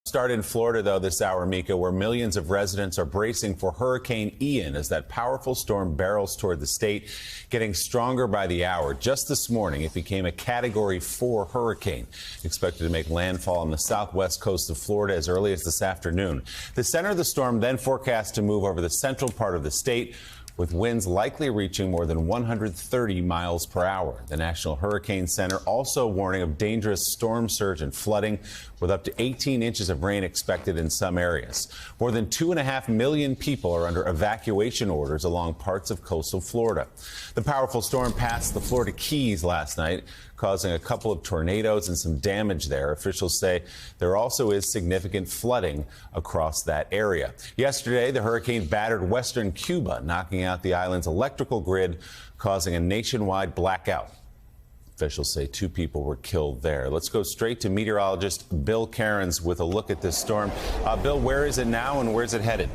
Start in Florida, though, this hour, Mika, where millions of residents are bracing for Hurricane Ian as that powerful storm barrels toward the state, getting stronger by the hour. Just this morning, it became a Category 4 hurricane, expected to make landfall on the southwest coast of Florida as early as this afternoon. The center of the storm then forecast to move over the central part of the state, with winds likely reaching more than 130 miles per hour. The National Hurricane Center also warning of dangerous storm surge and flooding, with up to 18 inches of rain expected in some areas. More than 2.5 million people are under evacuation orders along parts of coastal Florida. The powerful storm passed the Florida Keys last night, causing a couple of tornadoes and some damage there. Officials say there also is significant flooding across that area. Yesterday, the hurricane battered western Cuba, knocking out the island's electrical grid, causing a nationwide blackout. Officials say 2 people were killed there. Let's go straight to meteorologist Bill Cairns with a look at this storm. Bill, where is it now and where's it headed?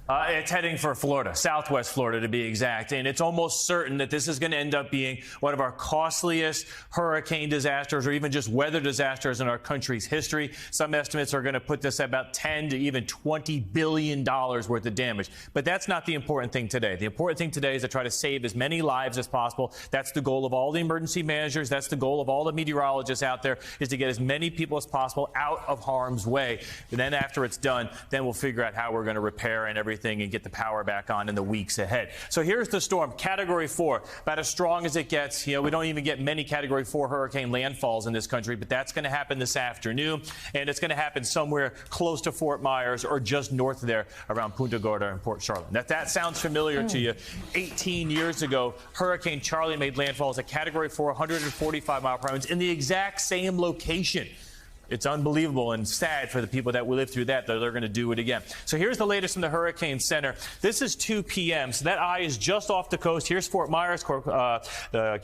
It's heading for Florida, southwest Florida to be exact, and it's almost certain that this is going to end up being one of our costliest hurricane disasters or even just weather disasters in our country's history. Some estimates are going to put this at about $10 to even $20 billion worth of damage. But that's not the important thing today. The important thing today is to try to save as many lives as possible. That's the goal of all the emergency managers. That's the goal of all the meteorologists out there, is to get as many people as possible out of harm's way. And then after it's done, then we'll figure out how we're going to repair and everything and get the power back on in the weeks ahead. So here's the storm, Category 4, about as strong as it gets. You know, we don't even get many Category 4 hurricane landfalls in this country, but that's going to happen this afternoon, and it's going to happen somewhere close to Fort Myers or just north of there around Punta Gorda and Port Charlotte. Now, if that sounds familiar to you, 18 years ago, Hurricane Charlie made landfall as a Category 4, 145 mile per hour in the exact same location. It's unbelievable and sad for the people that will live through that they're going to do it again. So here's the latest from the Hurricane Center. This is 2 p.m. So that eye is just off the coast. Here's Fort Myers,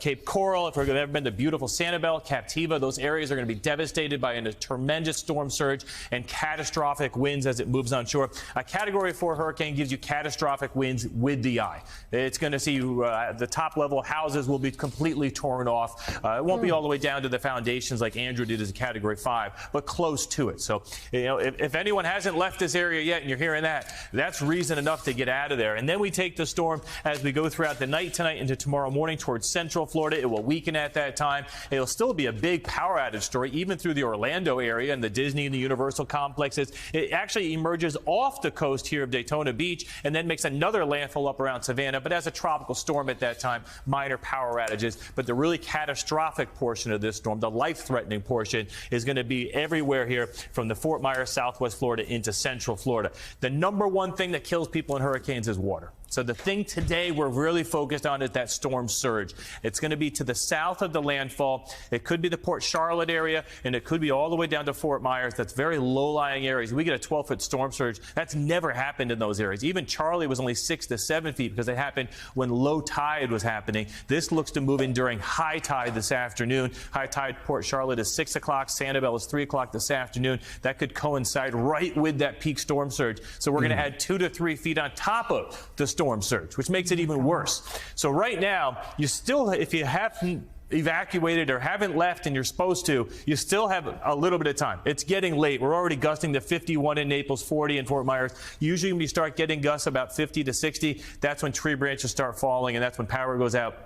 Cape Coral. If you've ever been to beautiful Sanibel, Captiva, those areas are going to be devastated by a tremendous storm surge and catastrophic winds as it moves on shore. A Category 4 hurricane gives you catastrophic winds with the eye. It's going to see the top level houses will be completely torn off. It won't be all the way down to the foundations like Andrew did as a Category 5. But close to it. So, you know, if anyone hasn't left this area yet and you're hearing that, that's reason enough to get out of there. And then we take the storm as we go throughout the night tonight into tomorrow morning towards central Florida. It will weaken at that time. It'll still be a big power outage story, even through the Orlando area and the Disney and the Universal complexes. It actually emerges off the coast here of Daytona Beach and then makes another landfall up around Savannah. But as a tropical storm at that time, minor power outages. But the really catastrophic portion of this storm, the life-threatening portion, is going to be everywhere here from the Fort Myers, southwest Florida into central Florida. The number one thing that kills people in hurricanes is water. So the thing today we're really focused on is that storm surge. It's going to be to the south of the landfall. It could be the Port Charlotte area, and it could be all the way down to Fort Myers. That's very low-lying areas. We get a 12-foot storm surge. That's never happened in those areas. Even Charlie was only 6 to 7 feet because it happened when low tide was happening. This looks to move in during high tide this afternoon. High tide Port Charlotte is 6 o'clock. Sanibel is 3 o'clock this afternoon. That could coincide right with that peak storm surge. So we're going to add 2 to 3 feet on top of the storm surge, which makes it even worse. So right now, you still, if you haven't evacuated or haven't left and you're supposed to, you still have a little bit of time. It's getting late. We're already gusting to 51 in Naples, 40 in Fort Myers. Usually when we start getting gusts about 50 to 60, that's when tree branches start falling and that's when power goes out.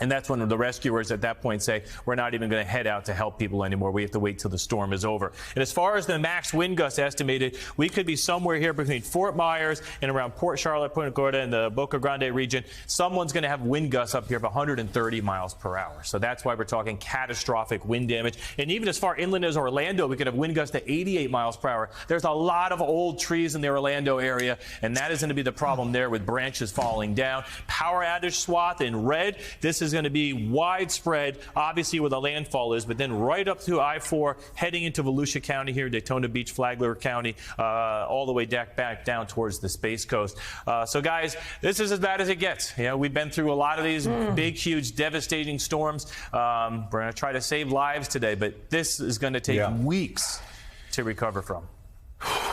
And that's when the rescuers at that point say, we're not even going to head out to help people anymore. We have to wait till the storm is over. And as far as the max wind gusts estimated, we could be somewhere here between Fort Myers and around Port Charlotte, Punta Gorda, and the Boca Grande region. Someone's going to have wind gusts up here of 130 miles per hour. So that's why we're talking catastrophic wind damage. And even as far inland as Orlando, we could have wind gusts to 88 miles per hour. There's a lot of old trees in the Orlando area, and that is going to be the problem there with branches falling down. Power outage swath in red. This is going to be widespread, obviously where the landfall is, but then right up through I-4, heading into Volusia County here, Daytona Beach, Flagler County, all the way back down towards the Space Coast. So guys, this is as bad as it gets. You know, we've been through a lot of these big, huge, devastating storms. We're going to try to save lives today, but this is going to take weeks to recover from.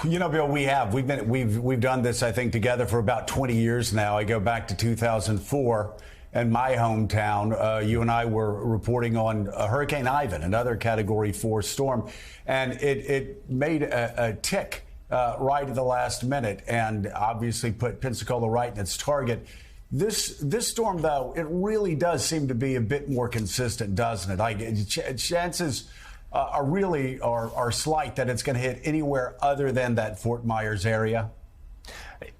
You know, Bill, we've done this, I think, together for about 20 years now. I go back to 2004. in my hometown. You and I were reporting on Hurricane Ivan, another Category 4 storm, and it made a tick right at the last minute and obviously put Pensacola right in its target. This storm, though, it really does seem to be a bit more consistent, doesn't it? Like, chances are slight that it's going to hit anywhere other than that Fort Myers area.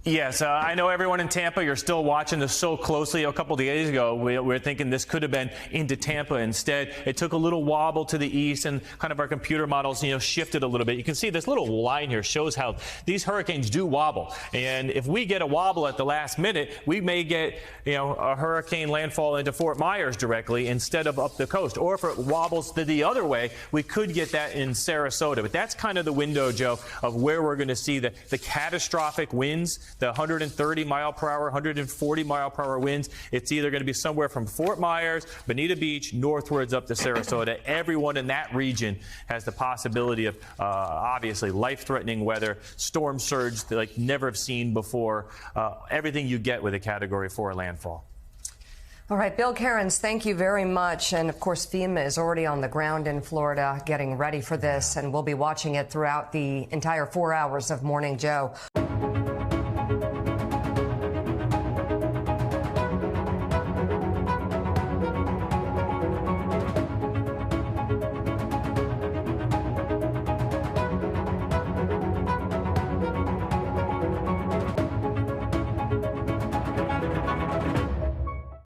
Yes, I know everyone in Tampa, you're still watching this so closely. A couple of days ago, we were thinking this could have been into Tampa. Instead, it took a little wobble to the east, and kind of our computer models, shifted a little bit. You can see this little line here shows how these hurricanes do wobble. And if we get a wobble at the last minute, we may get, a hurricane landfall into Fort Myers directly instead of up the coast. Or if it wobbles the other way, we could get that in Sarasota. But that's kind of the window, Joe, of where we're going to see the catastrophic winds. The 130 mile per hour, 140 mile per hour winds. It's either going to be somewhere from Fort Myers, Bonita Beach, northwards up to Sarasota. Everyone in that region has the possibility of obviously life-threatening weather, storm surge like never have seen before. Everything you get with a Category 4 landfall. All right, Bill Cairns, thank you very much. And of course, FEMA is already on the ground in Florida getting ready for this, and we'll be watching it throughout the entire 4 hours of Morning Joe.